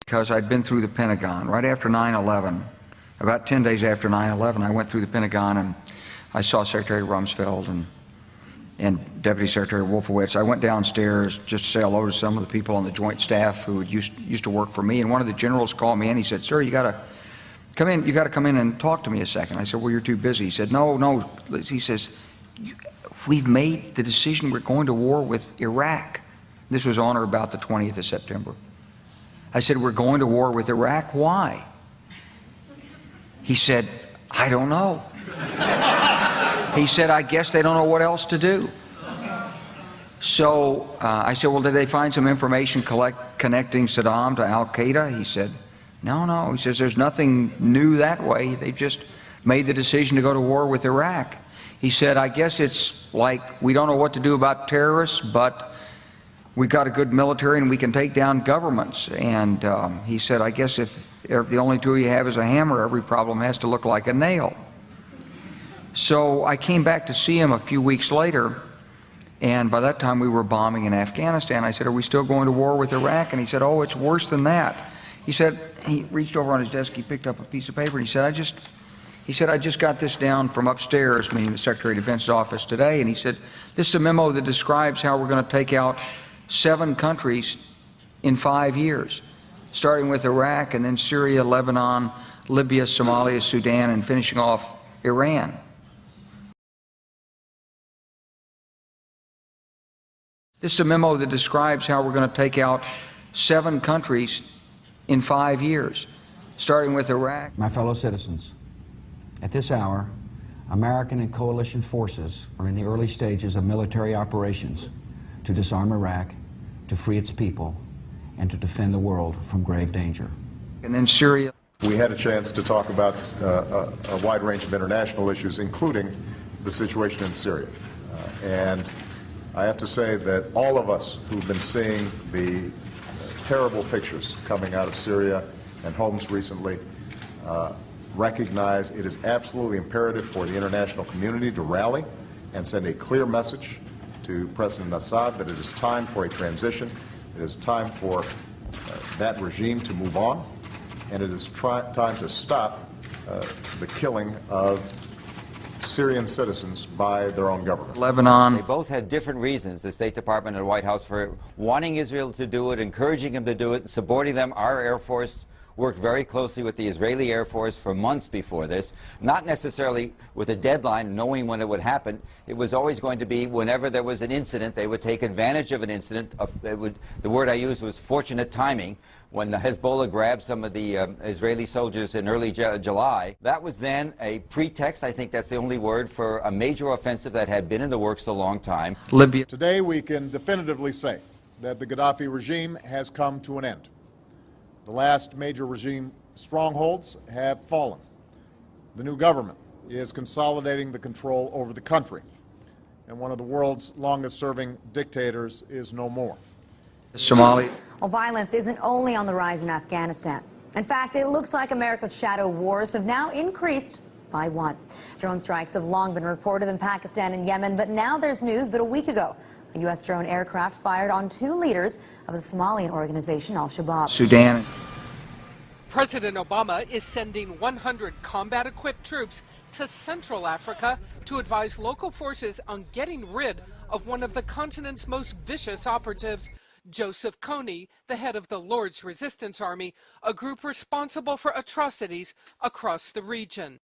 because I'd been through the Pentagon right after 9/11. About 10 days after 9/11, I went through the Pentagon and I saw Secretary Rumsfeld and Deputy Secretary Wolfowitz. I went downstairs just to say hello to some of the people on the Joint Staff who used to work for me, and one of the generals called me and he said, "Sir, you got to come in. You got to come in and talk to me a second." I said, "Well, you're too busy." He said, "No." He says, "We've made the decision. We're going to war with Iraq." This was on or about the 20th of September. I said, "We're going to war with Iraq. Why?" He said, "I don't know." He said, "I guess they don't know what else to do." So I said, "Well, did they find some information connecting Saddam to Al-Qaeda?" He said, No. He says, "There's nothing new that way. They just made the decision to go to war with Iraq." He said, "I guess it's like we don't know what to do about terrorists, but we've got a good military and we can take down governments." And he said, "I guess if the only tool you have is a hammer, every problem has to look like a nail." So I came back to see him a few weeks later, and by that time we were bombing in Afghanistan. I said, "Are we still going to war with Iraq?" And he said, "Oh, it's worse than that." He said, he reached over on his desk, he picked up a piece of paper, and he said, I just got this down from upstairs," meaning the Secretary of Defense's office today, and he said, "This is a memo that describes how we're going to take out 7 countries in 5 years, starting with Iraq and then Syria, Lebanon, Libya, Somalia, Sudan, and finishing off Iran." This is a memo that describes how we're going to take out 7 countries in 5 years, starting with Iraq. My fellow citizens, at this hour, American and coalition forces are in the early stages of military operations to disarm Iraq, to free its people, and to defend the world from grave danger. And then Syria. We had a chance to talk about a wide range of international issues, including the situation in Syria. And I have to say that all of us who've been seeing the terrible pictures coming out of Syria and Homs recently recognize it is absolutely imperative for the international community to rally and send a clear message to President Assad that it is time for a transition, it is time for that regime to move on, and it is time to stop the killing of Syrian citizens by their own government. Lebanon. They both had different reasons, the State Department and the White House, for wanting Israel to do it, encouraging them to do it, supporting them. Our Air Force worked very closely with the Israeli Air Force for months before this, not necessarily with a deadline, knowing when it would happen. It was always going to be whenever there was an incident, they would take advantage of an incident. The word I used was fortunate timing. When Hezbollah grabbed some of the Israeli soldiers in early July, that was then a pretext, I think that's the only word, for a major offensive that had been in the works a long time. Libya. Today we can definitively say that the Gaddafi regime has come to an end. The last major regime strongholds have fallen. The new government is consolidating the control over the country, and one of the world's longest-serving dictators is no more. Somalia. Well, violence isn't only on the rise in Afghanistan. In fact, it looks like America's shadow wars have now increased by 1. Drone strikes have long been reported in Pakistan and Yemen, but now there's news that a week ago, a U.S. drone aircraft fired on 2 leaders of the Somalian organization Al-Shabaab. Sudan. President Obama is sending 100 combat-equipped troops to Central Africa to advise local forces on getting rid of one of the continent's most vicious operatives, Joseph Kony, the head of the Lord's Resistance Army, a group responsible for atrocities across the region.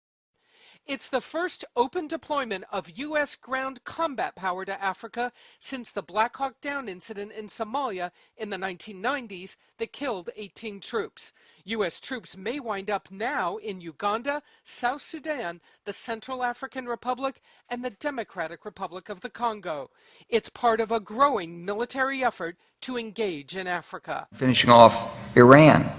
It's the first open deployment of U.S. ground combat power to Africa since the Black Hawk Down incident in Somalia in the 1990s that killed 18 troops. U.S. troops may wind up now in Uganda, South Sudan, the Central African Republic, and the Democratic Republic of the Congo. It's part of a growing military effort to engage in Africa. Finishing off Iran.